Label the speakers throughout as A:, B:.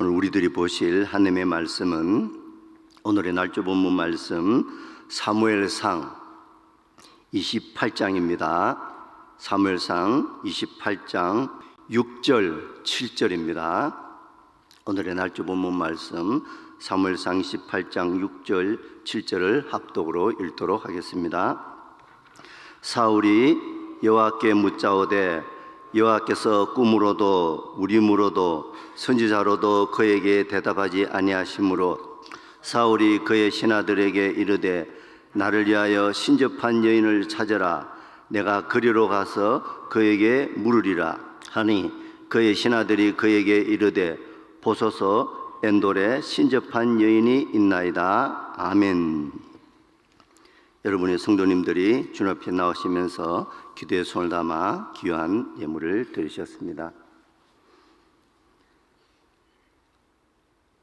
A: 오늘 우리들이 보실 하나님의 말씀은 오늘의 날조 본문 말씀 사무엘상 28장입니다. 사무엘상 28장 6절 7절입니다. 오늘의 날조 본문 말씀 사무엘상 28장 6절 7절을 합독으로 읽도록 하겠습니다. 사울이 여호와께 묻자오되 여호와께서 꿈으로도 우림으로도 선지자로도 그에게 대답하지 아니하시므로 사울이 그의 신하들에게 이르되 나를 위하여 신접한 여인을 찾으라. 내가 그리로 가서 그에게 물으리라 하니 그의 신하들이 그에게 이르되 보소서 엔돌에 신접한 여인이 있나이다. 아멘. 여러분의 성도님들이 주님 앞에 나오시면서 기도의 손을 담아 귀한 예물을 드리셨습니다.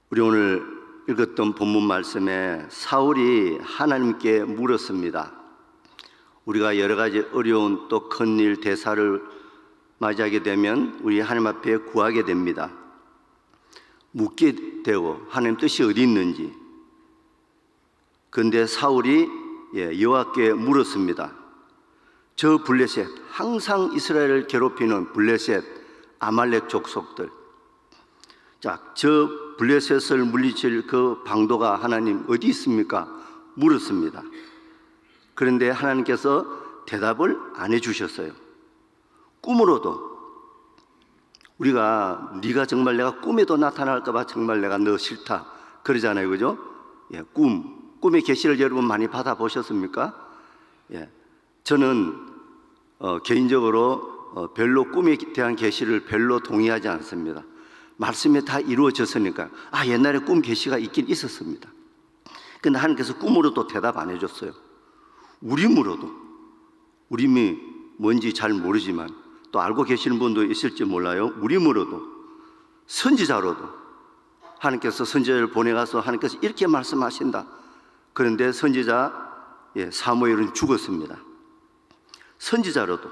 A: 우리 오늘 읽었던 본문 말씀에 사울이 하나님께 물었습니다. 우리가 여러 가지 어려운 또 큰일 대사를 맞이하게 되면 우리 하나님 앞에 구하게 됩니다. 묻게 되고 하나님 뜻이 어디 있는지. 그런데 사울이 여호와께 물었습니다. 저 블레셋, 항상 이스라엘을 괴롭히는 블레셋, 아말렉 족속들, 저 블레셋을 물리칠 그 방도가 하나님 어디 있습니까? 물었습니다. 그런데 하나님께서 대답을 안 해주셨어요. 꿈으로도 우리가 네가 정말 내가 꿈에도 나타날까 봐 정말 내가 너 싫다 그러잖아요, 그죠? 꿈의 계시를 여러분 많이 받아보셨습니까? 저는 개인적으로 별로 꿈에 대한 계시를 별로 동의하지 않습니다. 말씀이 다 이루어졌으니까 옛날에 꿈 계시가 있긴 있었습니다. 그런데 하나님께서 꿈으로도 대답 안 해줬어요. 우림으로도, 우림이 뭔지 잘 모르지만 또 알고 계시는 분도 있을지 몰라요. 우림으로도, 선지자로도 하나님께서 선지자를 보내가서 하나님께서 이렇게 말씀하신다. 그런데 선지자 사무엘은 죽었습니다. 선지자로도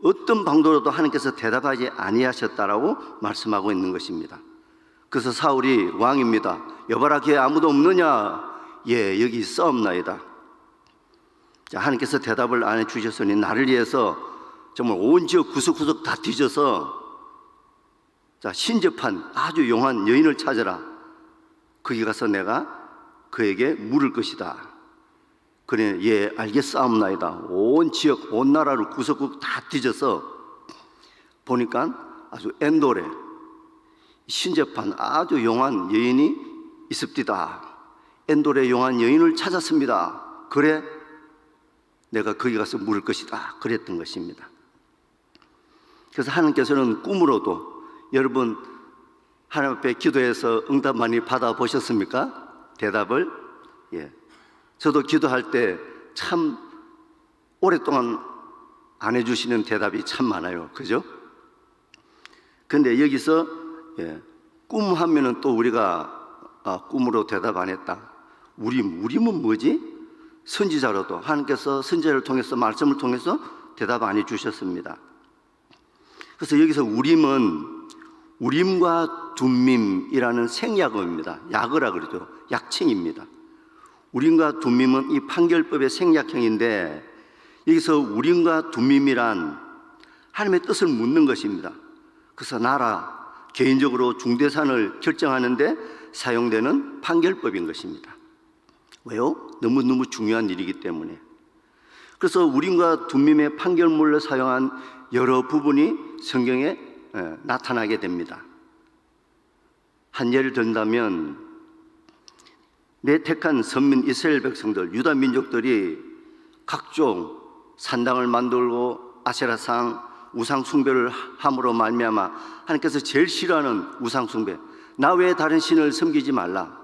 A: 어떤 방도로도 하나님께서 대답하지 아니하셨다라고 말씀하고 있는 것입니다. 그래서 사울이 왕입니다. 여봐라, 걔 아무도 없느냐? 여기 있사옵나이다. 하나님께서 대답을 안 해주셨으니 나를 위해서 정말 온 지역 구석구석 다 뒤져서 신접한 아주 용한 여인을 찾아라. 거기 가서 내가 그에게 물을 것이다. 그래, 알겠사옵나이다. 온 지역, 온 나라를 구석구석 다 뒤져서 보니까 아주 엔돌에 신접한 아주 용한 여인이 있습니다. 엔돌의 용한 여인을 찾았습니다. 그래, 내가 거기 가서 물을 것이다. 그랬던 것입니다. 그래서 하나님께서는 꿈으로도 여러분 하나님 앞에 기도해서 응답 많이 받아보셨습니까? 대답을? 저도 기도할 때 참 오랫동안 안 해주시는 대답이 참 많아요. 그죠? 근데 여기서 꿈 하면은 또 우리가 꿈으로 대답 안 했다. 우림은 뭐지? 선지자로도 하나님께서 선지자를 통해서 말씀을 통해서 대답 안 해주셨습니다. 그래서 여기서 우림은 우림과 둠밈이라는 생약어입니다. 약어라 그러죠. 약칭입니다. 우림과 둠밈은 이 판결법의 생략형인데 여기서 우림과 둠밈이란 하나님의 뜻을 묻는 것입니다. 그래서 나라, 개인적으로 중대산을 결정하는데 사용되는 판결법인 것입니다. 왜요? 너무너무 중요한 일이기 때문에. 그래서 우림과 둠밈의 판결물로 사용한 여러 부분이 성경에 나타나게 됩니다. 한 예를 든다면 내 택한 선민 이스라엘 백성들, 유다 민족들이 각종 산당을 만들고 아세라상, 우상 숭배를 함으로 말미암아 하나님께서 제일 싫어하는 우상 숭배, 나 외에 다른 신을 섬기지 말라,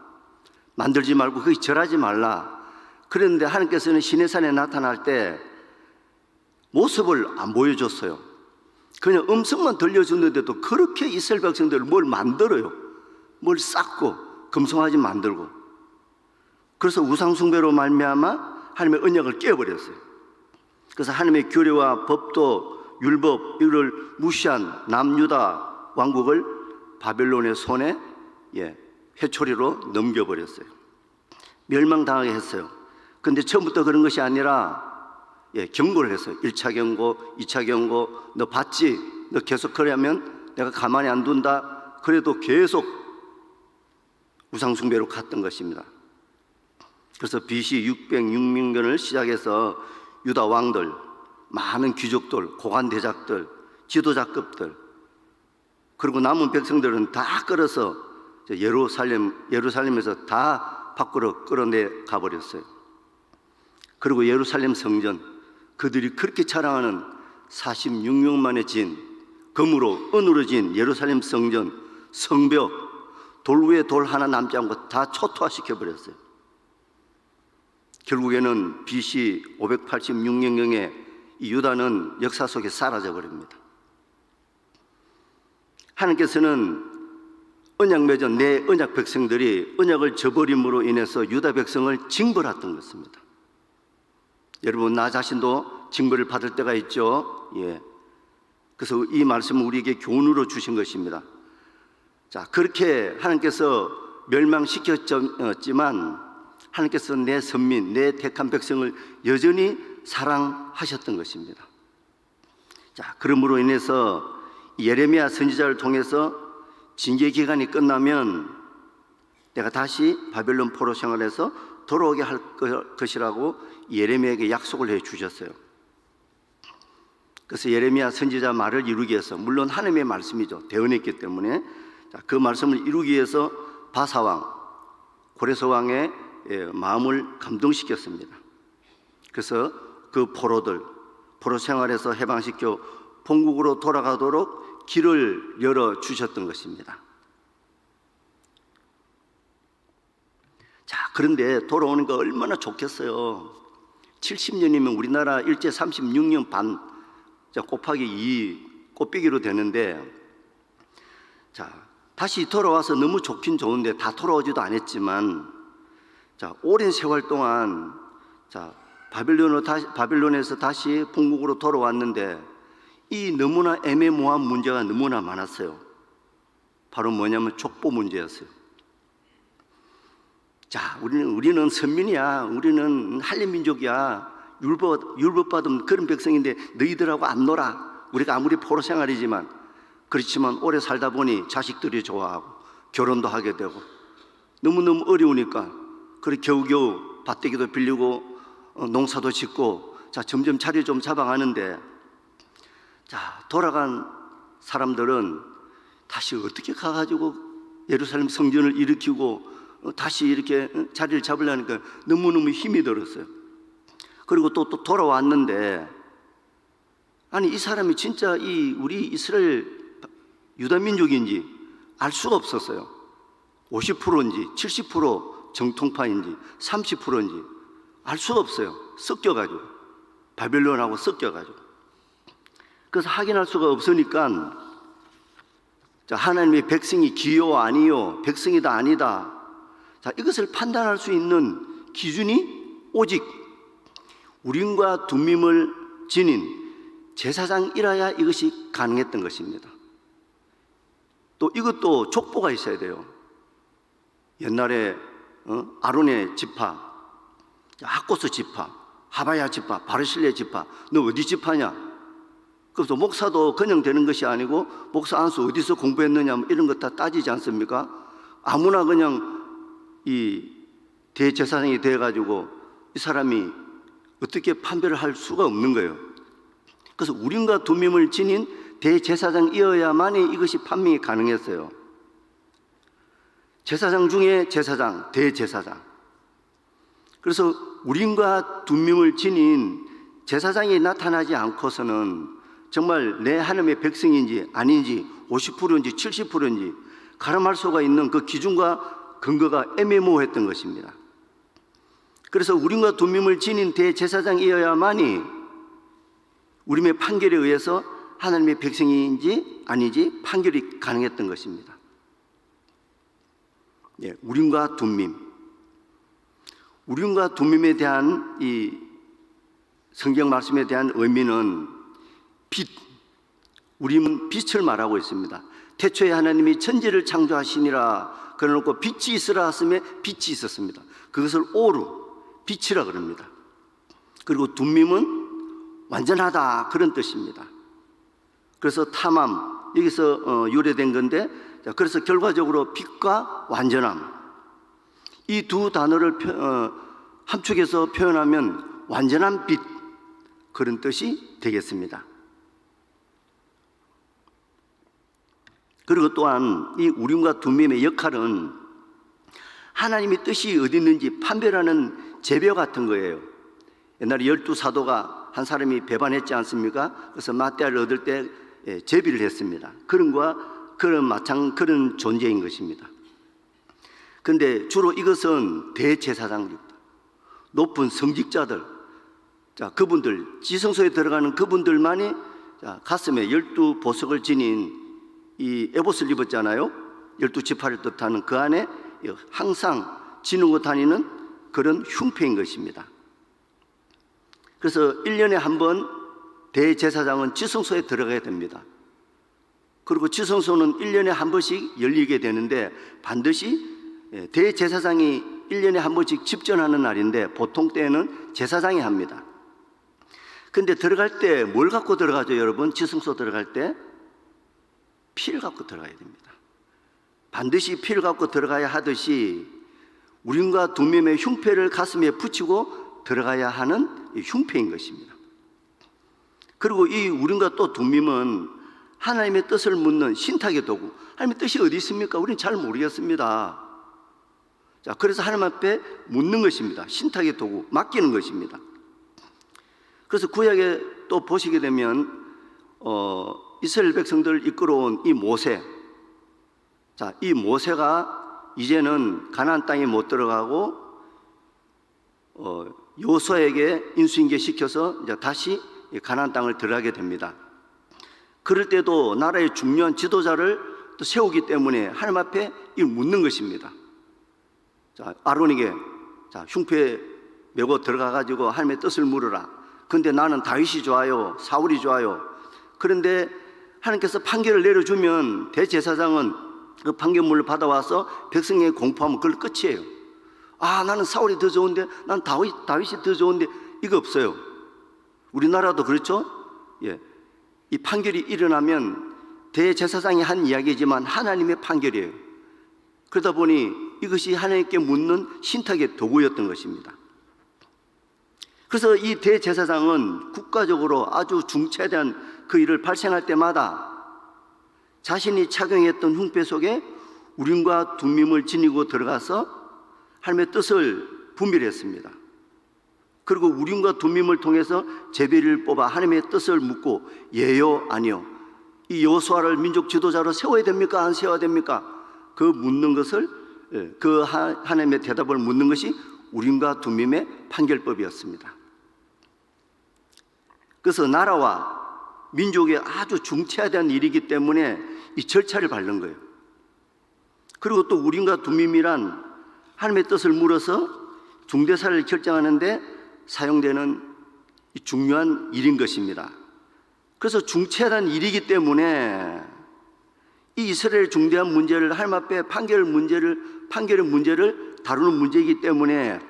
A: 만들지 말고 거기 절하지 말라. 그런데 하나님께서는 시내산에 나타날 때 모습을 안 보여줬어요. 그냥 음성만 들려줬는데도 그렇게 이스라엘 백성들을 뭘 만들어요. 뭘 쌓고 금송아지 만들고. 그래서 우상숭배로 말미암아 하나님의 언약을 깨어버렸어요. 그래서 하나님의 규례와 법도 율법 이걸 무시한 남유다 왕국을 바벨론의 손에 회초리로 넘겨버렸어요. 멸망당하게 했어요. 근데 처음부터 그런 것이 아니라 경고를 했어요. 1차 경고, 2차 경고, 너 봤지? 너 계속 그러면 내가 가만히 안 둔다. 그래도 계속 우상숭배로 갔던 것입니다. 그래서 BC 606년을 시작해서 유다 왕들, 많은 귀족들, 고관대작들, 지도자급들, 그리고 남은 백성들은 다 끌어서 예루살렘에서 다 밖으로 끌어내 가버렸어요. 그리고 예루살렘 성전, 그들이 그렇게 자랑하는 46년 만에 진, 금으로 은으로 진 예루살렘 성전 성벽, 돌 위에 돌 하나 남지 않고 다 초토화시켜 버렸어요. 결국에는 BC 586년경에 이 유다는 역사 속에 사라져 버립니다. 하나님께서는 언약 맺은 내 언약 백성들이 언약을 저버림으로 인해서 유다 백성을 징벌했던 것입니다. 여러분, 나 자신도 징벌을 받을 때가 있죠. 그래서 이 말씀은 우리에게 교훈으로 주신 것입니다. 자, 그렇게 하나님께서 멸망시켰지만 하나님께서 내 선민, 내 택한 백성을 여전히 사랑하셨던 것입니다. 자, 그러므로 인해서 예레미야 선지자를 통해서 징계 기간이 끝나면 내가 다시 바벨론 포로 생활에서 돌아오게 할 것이라고 예레미야에게 약속을 해 주셨어요. 그래서 예레미야 선지자 말을 이루기 위해서, 물론 하나님의 말씀이죠, 대언했기 때문에 그 말씀을 이루기 위해서 바사왕, 고레스 왕의 마음을 감동시켰습니다. 그래서 그 포로 생활에서 해방시켜 본국으로 돌아가도록 길을 열어 주셨던 것입니다. 자, 그런데 돌아오는 거 얼마나 좋겠어요. 70년이면 우리나라 일제 36년 반 곱하기 2 곱빼기로 되는데, 자, 다시 돌아와서 너무 좋긴 좋은데 다 돌아오지도 않았지만, 자, 오랜 세월 동안 바벨론에서 다시 본국으로 돌아왔는데 이 너무나 애매모호한 문제가 너무나 많았어요. 바로 뭐냐면 족보 문제였어요. 자, 우리는 선민이야, 우리는 한림민족이야, 율법 받은 그런 백성인데 너희들하고 안 놀아. 우리가 아무리 포로 생활이지만, 그렇지만 오래 살다 보니 자식들이 좋아하고 결혼도 하게 되고 너무너무 어려우니까 그래 겨우겨우 밭대기도 빌리고 농사도 짓고, 자, 점점 자리 좀 잡아가는데, 자, 돌아간 사람들은 다시 어떻게 가가지고 예루살렘 성전을 일으키고 다시 이렇게 자리를 잡으려니까 너무너무 힘이 들었어요. 그리고 또 돌아왔는데, 아니, 이 사람이 진짜 우리 이스라엘 유다 민족인지 알 수가 없었어요. 50%인지 70% 정통파인지 30%인지 알 수가 없어요. 섞여가지고, 바벨론하고 섞여가지고. 그래서 확인할 수가 없으니까, 자, 하나님의 백성이 기요 아니요, 백성이다 아니다, 자, 이것을 판단할 수 있는 기준이 오직 우림과 둠밈을 지닌 제사장이라야 이것이 가능했던 것입니다. 또 이것도 족보가 있어야 돼요. 옛날에 아론의 지파, 학고스 지파, 하바야 지파, 바르실레 지파, 너 어디 지파냐? 그래서 목사도 그냥 되는 것이 아니고 목사 안수 어디서 공부했느냐, 뭐 이런 것 다 따지지 않습니까? 아무나 그냥 이 대제사장이 돼가지고 이 사람이 어떻게 판별을 할 수가 없는 거예요. 그래서 우림과 둠밈을 지닌 대제사장이어야만이 이것이 판명이 가능했어요. 제사장 중에 제사장, 대제사장. 그래서 우림과 둠밈을 지닌 제사장이 나타나지 않고서는 정말 내 하나님의 백성인지 아닌지 50%인지 70%인지 가늠할 수가 있는 그 기준과 근거가 애매모호했던 것입니다. 그래서 우림과 둠밈을 지닌 대제사장이어야만이 우림의 판결에 의해서 하나님의 백성인지 아니지 판결이 가능했던 것입니다. 우림과 둠밈. 우림과 둠밈에 대한 이 성경 말씀에 대한 의미는 빛, 우림은 빛을 말하고 있습니다. 태초에 하나님이 천지를 창조하시니라 그래놓고 빛이 있으라 하심에 빛이 있었습니다. 그것을 오루, 빛이라 그럽니다. 그리고 둠밈은 완전하다 그런 뜻입니다. 그래서 탐함 여기서 유래된 건데, 그래서 결과적으로 빛과 완전함, 이 두 단어를 함축해서 표현하면 완전한 빛, 그런 뜻이 되겠습니다. 그리고 또한 이 우림과 둠밈의 역할은 하나님의 뜻이 어디 있는지 판별하는 제벼 같은 거예요. 옛날에 12사도가 한 사람이 배반했지 않습니까? 그래서 마태를 얻을 때 제비를 했습니다. 그런 그런 존재인 것입니다. 그런데 주로 이것은 대제사장입니다. 높은 성직자들, 그분들, 지성소에 들어가는 그분들만이 가슴에 12보석을 지닌 이 에봇을 입었잖아요. 12지파를 뜻하는 그 안에 항상 지니고 다니는 그런 흉패인 것입니다. 그래서 1년에 한 번 대제사장은 지성소에 들어가야 됩니다. 그리고 지성소는 1년에 한 번씩 열리게 되는데, 반드시 대제사장이 1년에 한 번씩 집전하는 날인데, 보통 때는 제사장이 합니다. 근데 들어갈 때 뭘 갖고 들어가죠, 여러분? 지성소 들어갈 때 피를 갖고 들어가야 됩니다. 반드시 피를 갖고 들어가야 하듯이 우림과 둠밈의 흉패를 가슴에 붙이고 들어가야 하는 흉패인 것입니다. 그리고 이 우림과 또 둠밈은 하나님의 뜻을 묻는 신탁의 도구. 하나님의 뜻이 어디 있습니까? 우리는 잘 모르겠습니다. 그래서 하나님 앞에 묻는 것입니다. 신탁의 도구, 맡기는 것입니다. 그래서 구약에 또 보시게 되면 이스라엘 백성들을 이끌어온 이 모세, 이 모세가 이제는 가나안 땅에 못 들어가고 여호수아에게 인수인계 시켜서 이제 다시 가나안 땅을 들어가게 됩니다. 그럴 때도 나라의 중요한 지도자를 또 세우기 때문에 하나님 앞에 이 묻는 것입니다. 아론에게 흉패 메고 들어가 가지고 하나님의 뜻을 물으라. 근데 나는 다윗이 좋아요, 사울이 좋아요. 그런데 하나님께서 판결을 내려주면 대제사장은 그 판결문을 받아와서 백성에게 공포하면 그걸 끝이에요. 나는 사울이 더 좋은데, 난 다윗이 더 좋은데, 이거 없어요. 우리나라도 그렇죠? 이 판결이 일어나면 대제사장이 한 이야기지만 하나님의 판결이에요. 그러다 보니 이것이 하나님께 묻는 신탁의 도구였던 것입니다. 그래서 이 대제사장은 국가적으로 아주 중차대한 그 일을 발생할 때마다 자신이 착용했던 흉패 속에 우림과 둠밈을 지니고 들어가서 하나님의 뜻을 분별했습니다. 그리고 우림과 둠밈을 통해서 제비를 뽑아 하나님의 뜻을 묻고 예요 아니요, 이 여호수아를 민족 지도자로 세워야 됩니까 안 세워야 됩니까, 그 묻는 것을, 그 하나님의 대답을 묻는 것이 우림과 둠밈의 판결법이었습니다. 그래서 나라와 민족의 아주 중차대한 일이기 때문에 이 절차를 밟는 거예요. 그리고 또 우림과 둠밈이란 하나님의 뜻을 물어서 중대사를 결정하는데 사용되는 중요한 일인 것입니다. 그래서 중차대한 일이기 때문에 이 이스라엘의 중대한 문제를 하나님 앞에 판결의 문제를 다루는 문제이기 때문에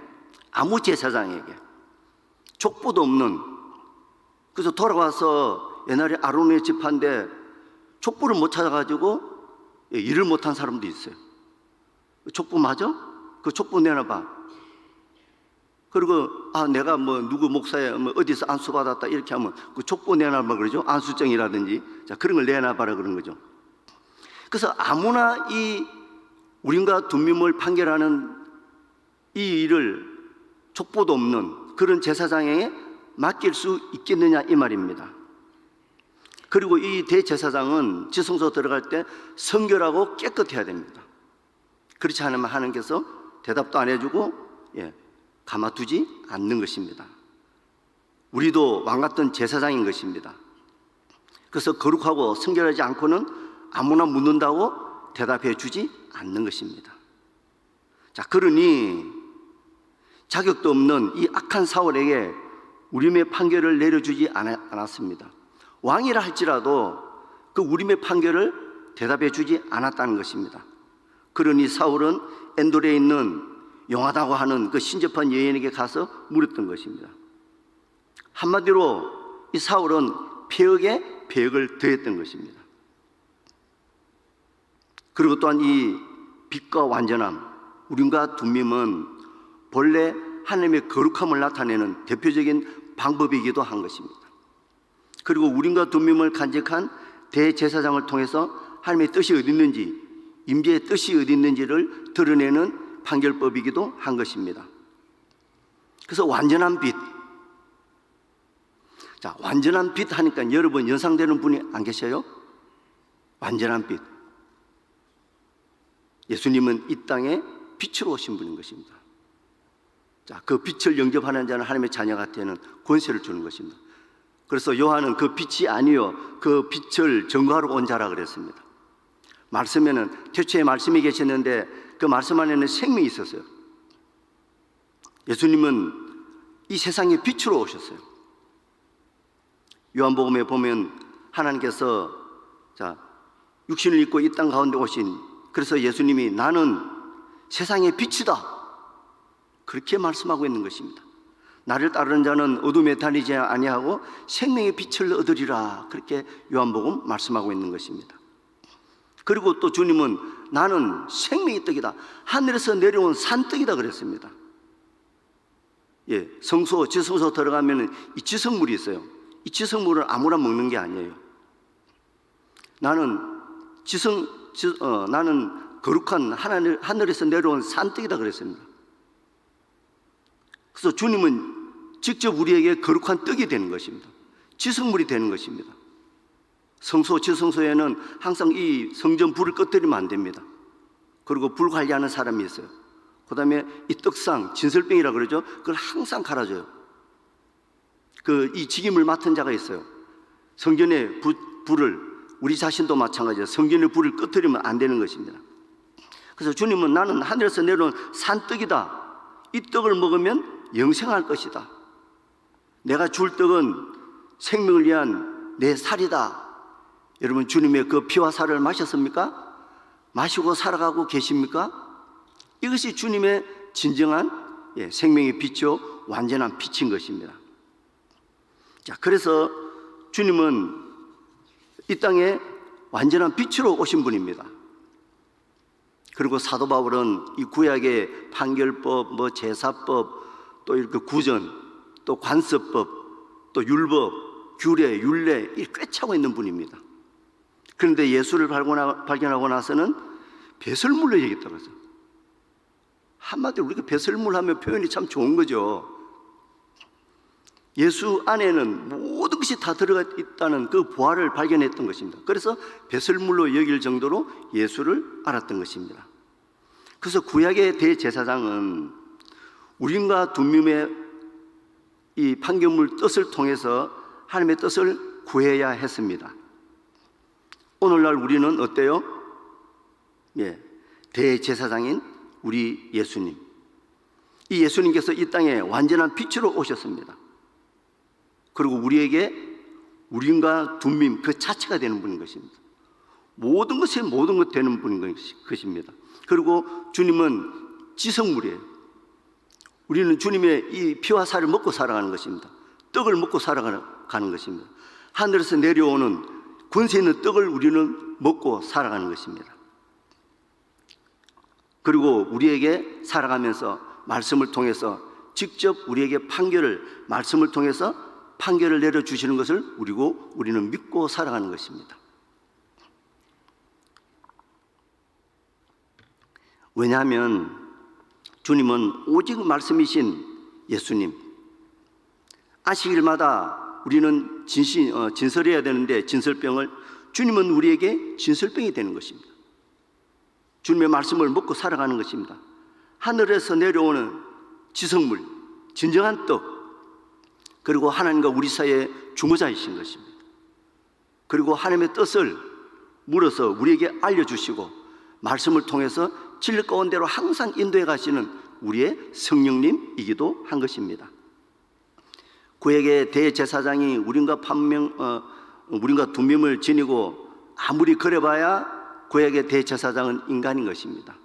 A: 아무 제사장에게 족보도 없는, 그래서 돌아와서 옛날에 아론의 지파인데 족보를 못 찾아가지고 일을 못한 사람도 있어요. 족보 맞아? 그 족보 내놔봐. 그리고 내가 누구 목사에 어디서 안수 받았다 이렇게 하면 그 족보 내놔봐 그러죠. 안수증이라든지 그런 걸 내놔봐라 그런 거죠. 그래서 아무나 이 우림과 둠밈을 판결하는 이 일을 족보도 없는 그런 제사장에게 맡길 수 있겠느냐 이 말입니다. 그리고 이 대제사장은 지성소 들어갈 때 성결하고 깨끗해야 됩니다. 그렇지 않으면 하나님께서 대답도 안 해주고 가만두지 않는 것입니다. 우리도 왕같은 제사장인 것입니다. 그래서 거룩하고 성결하지 않고는 아무나 묻는다고 대답해 주지 않는 것입니다. 그러니 자격도 없는 이 악한 사울에게 우림의 판결을 내려주지 않았습니다. 왕이라 할지라도 그 우림의 판결을 대답해 주지 않았다는 것입니다. 그러니 사울은 엔돌에 있는 용하다고 하는 그 신접한 여인에게 가서 물었던 것입니다. 한마디로 이 사울은 폐역에 폐역을 더했던 것입니다. 그리고 또한 이 빛과 완전함, 우림과 둠밈은 본래 하나님의 거룩함을 나타내는 대표적인 방법이기도 한 것입니다. 그리고 우림과 둠밈을 간직한 대제사장을 통해서 하나님의 뜻이 어디 있는지, 임재의 뜻이 어디 있는지를 드러내는 판결법이기도 한 것입니다. 그래서 완전한 빛. 자, 완전한 빛 하니까 여러분 연상되는 분이 안 계셔요? 완전한 빛. 예수님은 이 땅에 빛으로 오신 분인 것입니다. 자, 그 빛을 영접하는 자는 하나님의 자녀가 되는 권세를 주는 것입니다. 그래서 요한은 그 빛이 아니요 그 빛을 증거하러 온 자라 그랬습니다. 말씀에는 태초에 말씀이 계셨는데 그 말씀 안에는 생명이 있었어요. 예수님은 이 세상의 빛으로 오셨어요. 요한복음에 보면 하나님께서 육신을 입고 이 땅 가운데 오신, 그래서 예수님이 나는 세상의 빛이다 그렇게 말씀하고 있는 것입니다. 나를 따르는 자는 어둠에 다니지 아니하고 생명의 빛을 얻으리라 그렇게 요한복음 말씀하고 있는 것입니다. 그리고 또 주님은 나는 생명의 떡이다, 하늘에서 내려온 산떡이다 그랬습니다. 성소, 지성소 들어가면 이 지성물이 있어요. 이 지성물을 아무나 먹는 게 아니에요. 나는 나는 거룩한 하늘에서 내려온 산떡이다 그랬습니다. 그래서 주님은 직접 우리에게 거룩한 떡이 되는 것입니다. 지성물이 되는 것입니다. 성소, 지성소에는 항상 이 성전 불을 꺼뜨리면 안 됩니다. 그리고 불 관리하는 사람이 있어요. 그 다음에 이 떡상, 진설병이라 그러죠. 그걸 항상 갈아줘요. 이 직임을 맡은 자가 있어요. 성전의 불을, 우리 자신도 마찬가지예요. 성전의 불을 꺼뜨리면 안 되는 것입니다. 그래서 주님은 나는 하늘에서 내려온 산떡이다. 이 떡을 먹으면 영생할 것이다. 내가 줄 떡은 생명을 위한 내 살이다. 여러분 주님의 그 피와 살을 마셨습니까? 마시고 살아가고 계십니까? 이것이 주님의 진정한 생명의 빛이요 완전한 빛인 것입니다. 자, 그래서 주님은 이 땅에 완전한 빛으로 오신 분입니다. 그리고 사도 바울은 이 구약의 판결법, 제사법, 또 이렇게 구전, 또 관습법, 또 율법, 규례, 율례 꿰차고 있는 분입니다. 그런데 예수를 발견하고 나서는 배설물로 얘기했다고 하죠. 한마디로 우리가 배설물 하면 표현이 참 좋은 거죠. 예수 안에는 모든 것이 다 들어가 있다는 그 보화를 발견했던 것입니다. 그래서 배설물로 여길 정도로 예수를 알았던 것입니다. 그래서 구약의 대제사장은 우림과 둠밈의 이 판결물 뜻을 통해서 하나님의 뜻을 구해야 했습니다. 오늘날 우리는 어때요? 대제사장인 우리 예수님, 이 예수님께서 이 땅에 완전한 빛으로 오셨습니다. 그리고 우리에게 우림과 둠밈 그 자체가 되는 분인 것입니다. 모든 것이 모든 것 되는 분인 것입니다. 그리고 주님은 지성물이에요. 우리는 주님의 이 피와 살을 먹고 살아가는 것입니다. 떡을 먹고 살아가는 것입니다. 하늘에서 내려오는 권세 있는 떡을 우리는 먹고 살아가는 것입니다. 그리고 우리에게 살아가면서 말씀을 통해서 직접 우리에게 말씀을 통해서 판결을 내려주시는 것을 우리는 믿고 살아가는 것입니다. 왜냐하면 주님은 오직 말씀이신 예수님, 안식일마다 우리는 진설해야 되는데 진설병을, 주님은 우리에게 진설병이 되는 것입니다. 주님의 말씀을 먹고 살아가는 것입니다. 하늘에서 내려오는 지성물, 진정한 떡, 그리고 하나님과 우리 사이의 중보자이신 것입니다. 그리고 하나님의 뜻을 물어서 우리에게 알려주시고 말씀을 통해서 진리 가운데로 항상 인도해 가시는 우리의 성령님이기도 한 것입니다. 구약의 대제사장이 우림과 둠밈을 지니고 아무리 그래봐야 구약의 대제사장은 인간인 것입니다.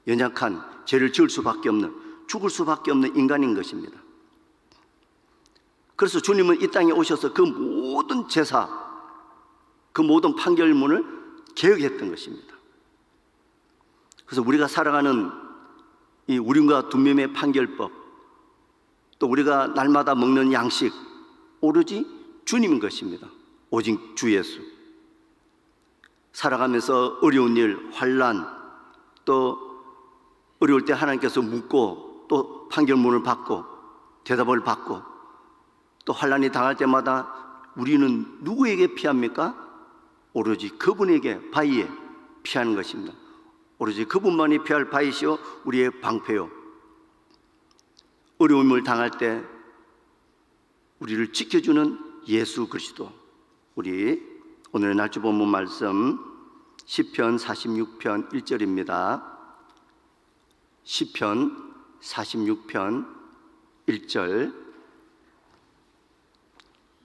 A: 연약한, 죄를 지을 수밖에 없는, 죽을 수밖에 없는 인간인 것입니다. 그래서 주님은 이 땅에 오셔서 그 모든 제사, 그 모든 판결문을 개혁했던 것입니다. 그래서 우리가 살아가는 이 우림과 둠밈의 판결법, 또 우리가 날마다 먹는 양식, 오로지 주님인 것입니다. 오직 주 예수. 살아가면서 어려운 일, 환난, 또 어려울 때 하나님께서 묻고 또 판결문을 받고 대답을 받고, 또 환난이 당할 때마다 우리는 누구에게 피합니까? 오로지 그분에게, 바위에 피하는 것입니다. 오로지 그분만이 피할 바위시요 우리의 방패요. 어려움을 당할 때 우리를 지켜주는 예수 그리스도. 우리 오늘의 날주 본문 말씀 시편 46편 1절입니다. 시편 46편 1절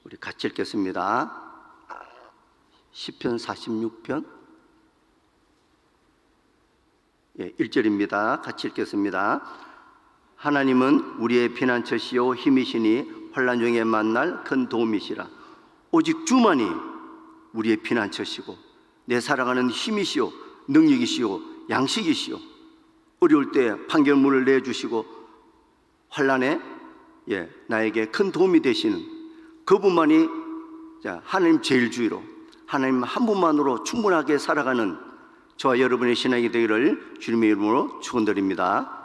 A: 우리 같이 읽겠습니다. 시편 46편 1절입니다. 같이 읽겠습니다. 하나님은 우리의 피난처시요 힘이시니 환난 중에 만날 큰 도움이시라. 오직 주만이 우리의 피난처시고 내 살아가는 힘이시요 능력이시요 양식이시요, 어려울 때 판결문을 내주시고 환난에 나에게 큰 도움이 되시는 그분만이 하나님 제일주의로, 하나님 한 분만으로 충분하게 살아가는 저와 여러분의 신앙이 되기를 주님의 이름으로 축원드립니다.